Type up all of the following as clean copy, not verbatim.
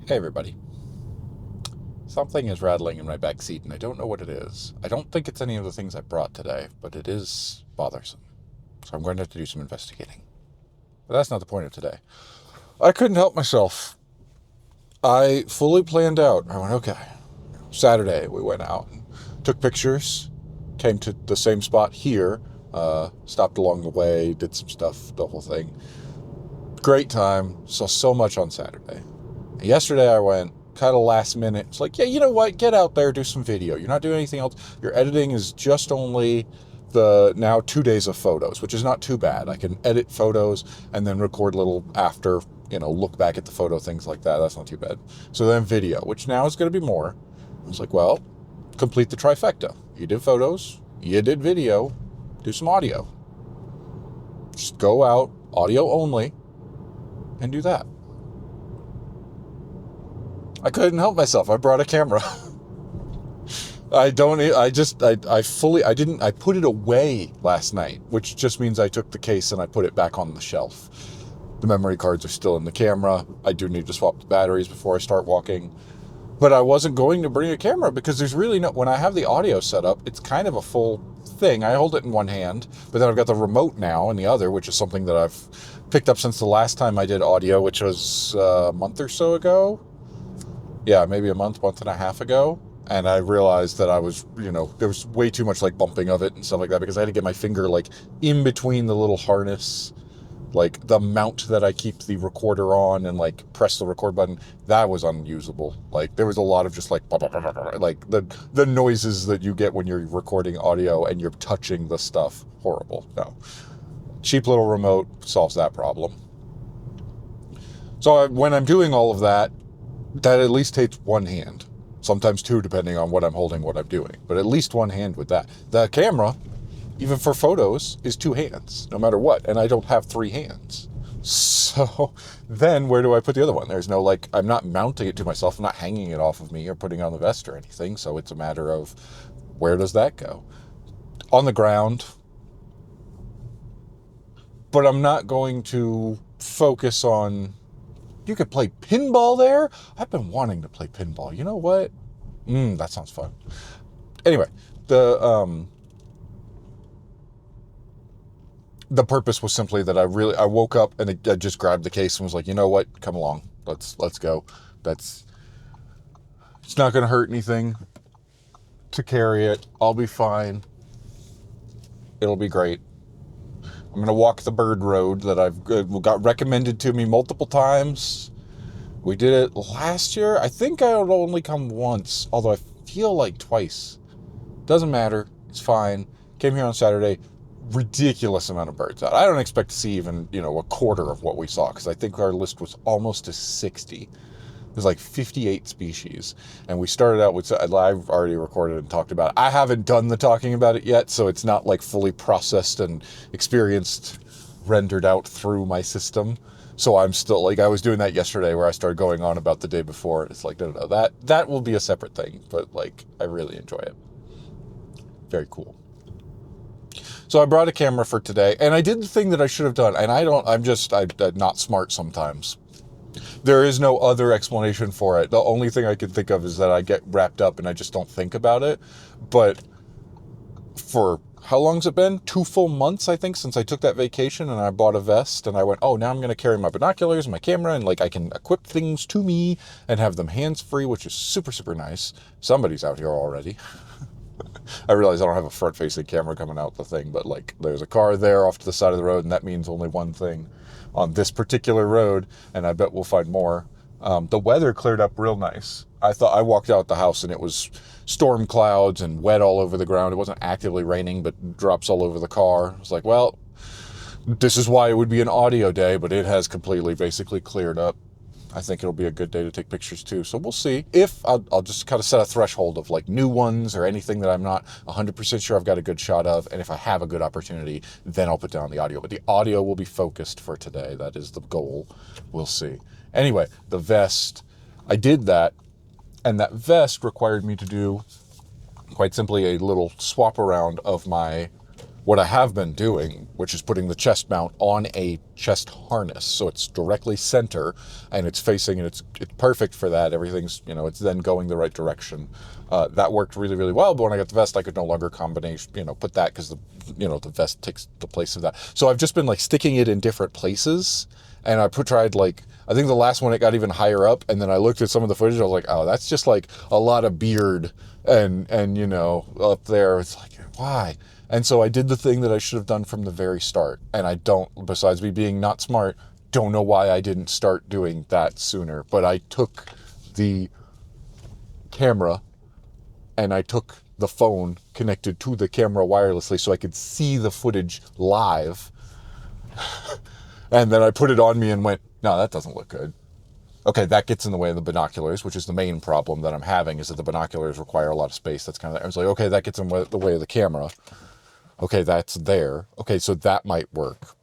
Hey everybody. Something is rattling in my back seat and I don't know what it is. I don't think it's any of the things I brought today, but it is bothersome. So I'm going to have to do some investigating. But that's not the point of today. I couldn't help myself. I fully planned out. I went, okay. Saturday we went out and took pictures, came to the same spot here, stopped along the way, did some stuff, the whole thing. Great time. Saw so much on Saturday. Yesterday I went kind of last minute. It's like, yeah, you know what? Get out there, do some video. You're not doing anything else. Your editing is just only the now 2 days of photos, which is not too bad. I can edit photos and then record little after, look back at the photo, things like that. That's not too bad. So then video, which now is going to be more. I was like, well, complete the trifecta. You did photos, you did video, do some audio. Just go out, audio only, and do that. I couldn't help myself. I brought a camera. I put it away last night, which just means I took the case and I put it back on the shelf. The memory cards are still in the camera. I do need to swap the batteries before I start walking. But I wasn't going to bring a camera because there's really no, when I have the audio set up, it's kind of a full thing. I hold it in one hand, but then I've got the remote now in the other, which is something that I've picked up since the last time I did audio, which was a month or so ago. Yeah, maybe a month and a half ago. And I realized that I was, there was way too much like bumping of it and stuff like that because I had to get my finger like in between the little harness, like the mount that I keep the recorder on and like press the record button. That was unusable. Like there was a lot of just like the noises that you get when you're recording audio and you're touching the stuff. Horrible. No. Cheap little remote solves that problem. So when I'm doing all of that at least takes one hand. Sometimes two, depending on what I'm holding, what I'm doing. But at least one hand with that. The camera, even for photos, is two hands, no matter what. And I don't have three hands. So then where do I put the other one? There's no, I'm not mounting it to myself. I'm not hanging it off of me or putting it on the vest or anything. So it's a matter of where does that go? On the ground. But I'm not going to focus on... You could play pinball there? I've been wanting to play pinball. You know what? That sounds fun. Anyway, the purpose was simply that I woke up and I just grabbed the case and was like, you know what? Come along. Let's go. It's not going to hurt anything to carry it. I'll be fine. It'll be great. I'm going to walk the bird road that I've got recommended to me multiple times. We did it last year. I think I would only come once, although I feel like twice. Doesn't matter. It's fine. Came here on Saturday. Ridiculous amount of birds out. I don't expect to see even, a quarter of what we saw because I think our list was almost to 60. There's like 58 species. And we started out with, I've already recorded and talked about it. I haven't done the talking about it yet, so it's not like fully processed and experienced, rendered out through my system. So I'm still, I was doing that yesterday where I started going on about the day before. It's like, no, that will be a separate thing. But I really enjoy it. Very cool. So I brought a camera for today, and I did the thing that I should have done. And I'm not smart sometimes. There is no other explanation for it. The only thing I can think of is that I get wrapped up and I just don't think about it. But for how long's it been? 2 full months, I think, since I took that vacation and I bought a vest and I went, oh, now I'm going to carry my binoculars and my camera and I can equip things to me and have them hands-free, which is super, super nice. Somebody's out here already. I realize I don't have a front-facing camera coming out the thing, but there's a car there off to the side of the road and that means only one thing on this particular road, and I bet we'll find more. The weather cleared up real nice. I walked out the house and it was storm clouds and wet all over the ground. It wasn't actively raining, but drops all over the car. I was like, well, this is why it would be an audio day, but it has completely basically cleared up. I think it'll be a good day to take pictures too. So we'll see. If I'll just kind of set a threshold of new ones or anything that I'm not 100% sure I've got a good shot of. And if I have a good opportunity, then I'll put down the audio. But the audio will be focused for today. That is the goal. We'll see. Anyway, the vest, I did that. And that vest required me to do quite simply a little swap around of my What I have been doing, which is putting the chest mount on a chest harness, so it's directly center and it's facing, and it's perfect for that. Everything's, it's then going the right direction. That worked really, really well. But when I got the vest, I could no longer put that, because the vest takes the place of that. So I've just been like sticking it in different places, and I tried, like, I think the last one it got even higher up, and then I looked at some of the footage. I was like, oh, that's just like a lot of beard and up there. It's like, why? And so I did the thing that I should have done from the very start. And I don't, besides me being not smart, don't know why I didn't start doing that sooner. But I took the camera and I took the phone connected to the camera wirelessly so I could see the footage live. And then I put it on me and went, no, that doesn't look good. Okay, that gets in the way of the binoculars, which is the main problem that I'm having, is that the binoculars require a lot of space. That's kind of, I was like, okay, that gets in the way of the camera. Okay, that's there. Okay, so that might work.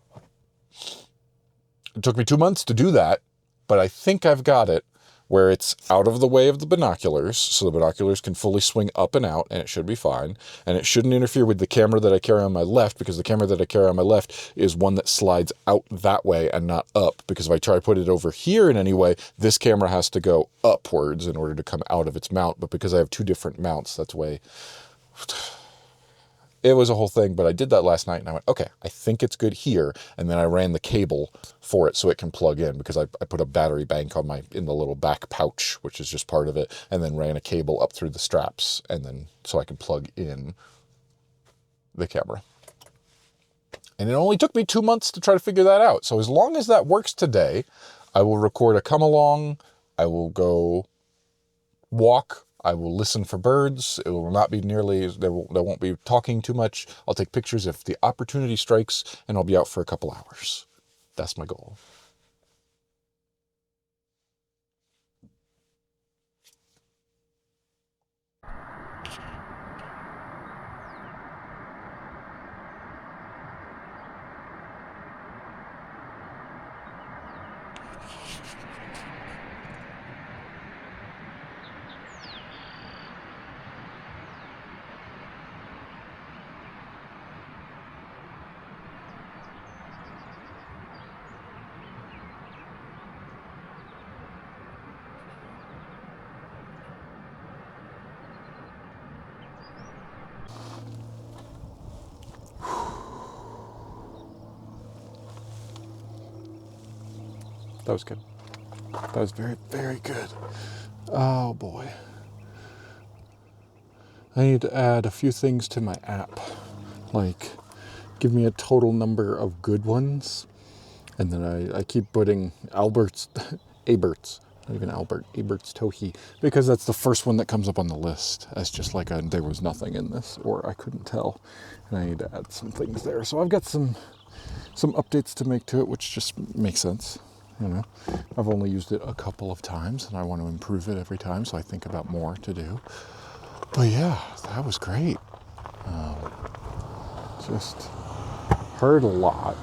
It took me 2 months to do that, but I think I've got it where it's out of the way of the binoculars, so the binoculars can fully swing up and out, and it should be fine. And it shouldn't interfere with the camera that I carry on my left, because the camera that I carry on my left is one that slides out that way and not up, because if I try to put it over here in any way, this camera has to go upwards in order to come out of its mount. But because I have two different mounts, that's way... It was a whole thing, but I did that last night, and I went, okay, I think it's good here. And then I ran the cable for it so it can plug in, because I put a battery bank in the little back pouch, which is just part of it, and then ran a cable up through the straps, and then so I can plug in the camera. And it only took me 2 months to try to figure that out. So as long as that works today, I will record a come along. I will go walk. I will listen for birds. It will not be nearly, there won't be talking too much. I'll take pictures if the opportunity strikes, and I'll be out for a couple hours. That's my goal. That was good. That was very, very good. Oh boy. I need to add a few things to my app. Like, give me a total number of good ones. And then I keep putting Abert's, not even Albert, Abert's Tohi, because that's the first one that comes up on the list as just like there was nothing in this, or I couldn't tell. And I need to add some things there. So I've got some updates to make to it, which just makes sense. I've only used it a couple of times, and I want to improve it every time, so I think about more to do. But yeah, that was great. Just heard a lot.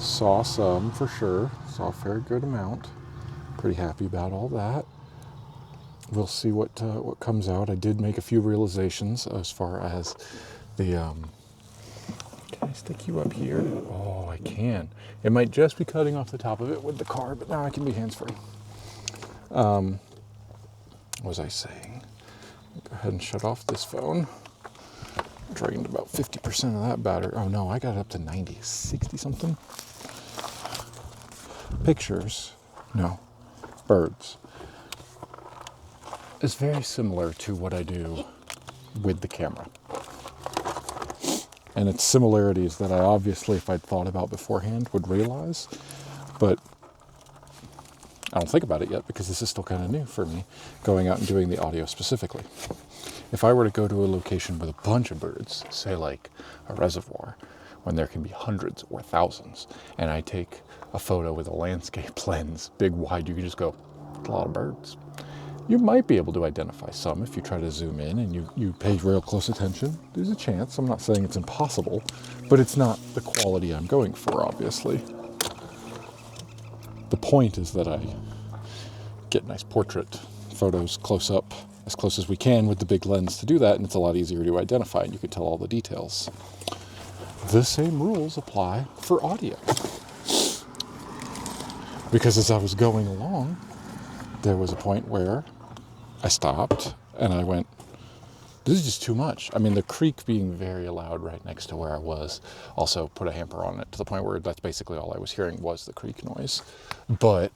Saw some for sure. Saw a fair good amount. Pretty happy about all that. We'll see what comes out. I did make a few realizations as far as the... Can I stick you up here? Oh, I can. It might just be cutting off the top of it with the car, but now I can be hands-free. What was I saying? Go ahead and shut off this phone. Drained about 50% of that battery. Oh no, I got it up to 90, 60 something. Pictures, no, birds. It's very similar to what I do with the camera. And it's similarities that I obviously, if I'd thought about beforehand, would realize. But I don't think about it yet because this is still kind of new for me, going out and doing the audio specifically. If I were to go to a location with a bunch of birds, say like a reservoir, when there can be hundreds or thousands, and I take a photo with a landscape lens, big wide, you could just go, a lot of birds. You might be able to identify some if you try to zoom in and you pay real close attention. There's a chance. I'm not saying it's impossible, but it's not the quality I'm going for, obviously. The point is that I get nice portrait photos close up, as close as we can with the big lens to do that, and it's a lot easier to identify, and you can tell all the details. the same rules apply for audio. Because as I was going along, there was a point where I stopped and I went, this is just too much. I mean, the creek being very loud right next to where I was also put a hamper on it, to the point where that's basically all I was hearing was the creek noise. But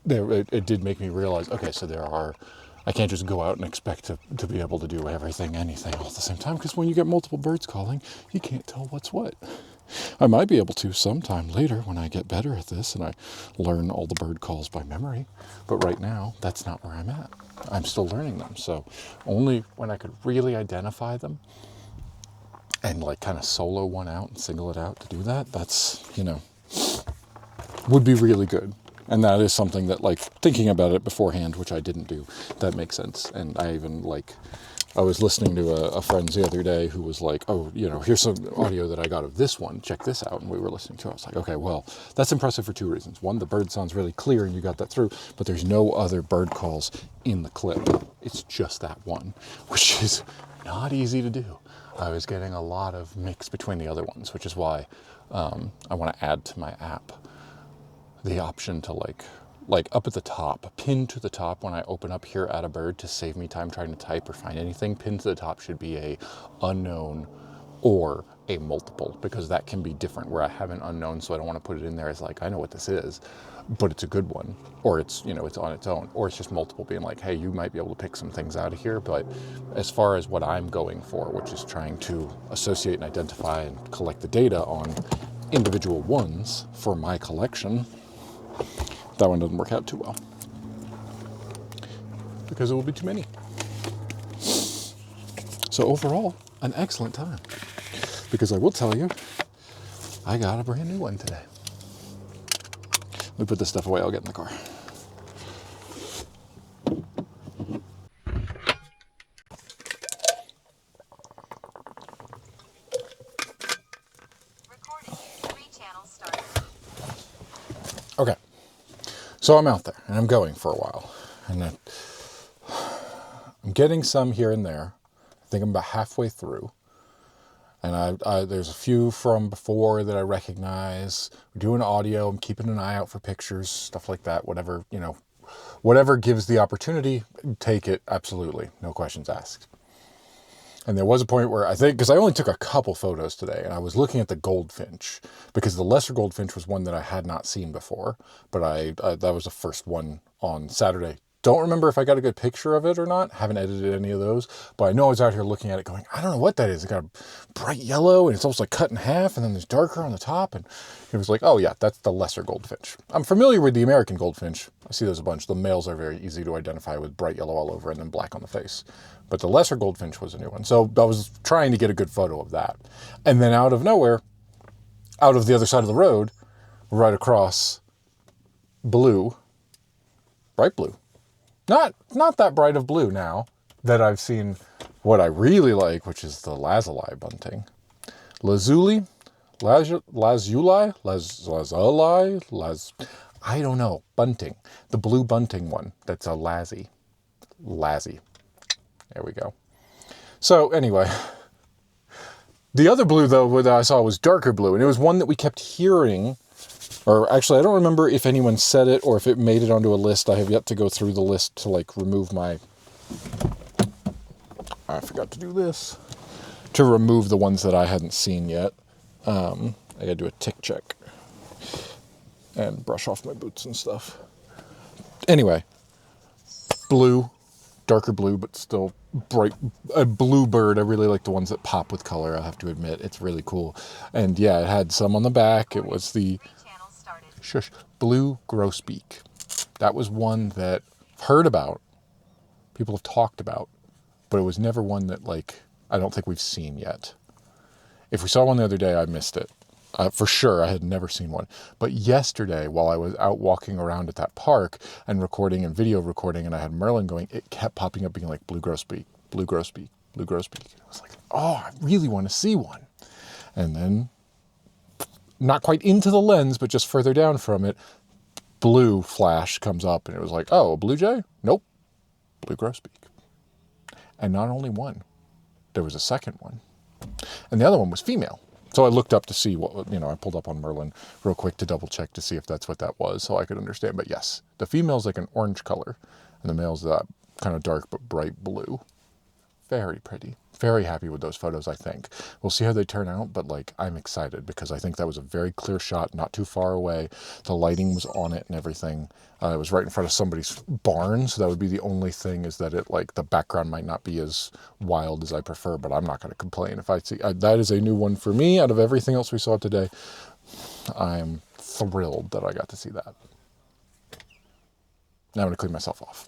it did make me realize, okay, so I can't just go out and expect to be able to do anything all at the same time, because when you get multiple birds calling, you can't tell what's what. I might be able to sometime later when I get better at this and I learn all the bird calls by memory, but right now, that's not where I'm at. I'm still learning them, so only when I could really identify them and like kind of solo one out and single it out to do that, that's, would be really good. And that is something that, like, thinking about it beforehand, which I didn't do, that makes sense. And I even, I was listening to a friend the other day who was like, oh, here's some audio that I got of this one. Check this out. And we were listening to it. I was like, okay, well, that's impressive for two reasons. One, the bird sounds really clear and you got that through, but there's no other bird calls in the clip. It's just that one, which is not easy to do. I was getting a lot of mix between the other ones, which is why I want to add to my app the option to like up at the top, pinned to the top when I open up here at a bird to save me time trying to type or find anything. Pinned to the top should be a unknown or a multiple, because that can be different, where I have an unknown, so I don't want to put it in there as like, I know what this is, but it's a good one, or it's, it's on its own, or it's just multiple being like, hey, you might be able to pick some things out of here. But as far as what I'm going for, which is trying to associate and identify and collect the data on individual ones for my collection, that one doesn't work out too well, because it will be too many. So overall, an excellent time, because I will tell you, I got a brand new one today. Let me put this stuff away, I'll get in the car. Okay, so I'm out there and I'm going for a while, and I'm getting some here and there. I think I'm about halfway through, and there's a few from before that I recognize. We're doing audio. I'm keeping an eye out for pictures, stuff like that. Whatever gives the opportunity, take it. Absolutely, no questions asked. And there was a point where because I only took a couple photos today, and I was looking at the goldfinch, because the lesser goldfinch was one that I had not seen before, but that was the first one on Saturday. Don't remember if I got a good picture of it or not. Haven't edited any of those, but I know I was out here looking at it going, I don't know what that is. It got a bright yellow and it's almost like cut in half, and then there's darker on the top, and it was like, oh yeah, that's the lesser goldfinch. I'm familiar with the American goldfinch. I see those a bunch. The males are very easy to identify with bright yellow all over and then black on the face. But the lesser goldfinch was a new one. So I was trying to get a good photo of that. And then out of nowhere, out of the other side of the road, right across, blue, bright blue. Not that bright of blue now that I've seen what I really like, which is the lazuli bunting. Lazuli, I don't know, bunting. The blue bunting one, that's a lassie. There we go. So anyway, the other blue though that I saw was darker blue, and it was one that we kept hearing. Or actually, I don't remember if anyone said it or if it made it onto a list. I have yet to go through the list to remove my... I forgot to do this. To remove the ones that I hadn't seen yet. I gotta do a tick check. And brush off my boots and stuff. Anyway. Blue. Darker blue, but still bright. A blue bird. I really like the ones that pop with color, I have to admit. It's really cool. And yeah, it had some on the back. It was the... blue grosbeak. That was one that I've heard about, people have talked about, but it was never one that I don't think we've seen yet. If we saw one the other day, I missed it. For sure, I had never seen one. But yesterday, while I was out walking around at that park and recording and video recording, and I had Merlin going, it kept popping up being like blue grosbeak, blue grosbeak, blue grosbeak. I was like, oh, I really want to see one. And then, not quite into the lens, but just further down from it, blue flash comes up, and it was like, oh, a blue jay? Nope, blue grosbeak. And not only one, there was a second one. And the other one was female. So I looked up to see what, I pulled up on Merlin real quick to double check to see if that's what that was so I could understand. But yes, the female's like an orange color and the male's that kind of dark but bright blue. Very pretty. Very happy with those photos, I think. We'll see how they turn out, but like I'm excited because I think that was a very clear shot, not too far away. The lighting was on it and everything. It was right in front of somebody's barn, so that would be the only thing, is that it, like, the background might not be as wild as I prefer, but I'm not going to complain if I see. That is a new one for me out of everything else we saw today. I'm thrilled that I got to see that. Now I'm going to clean myself off.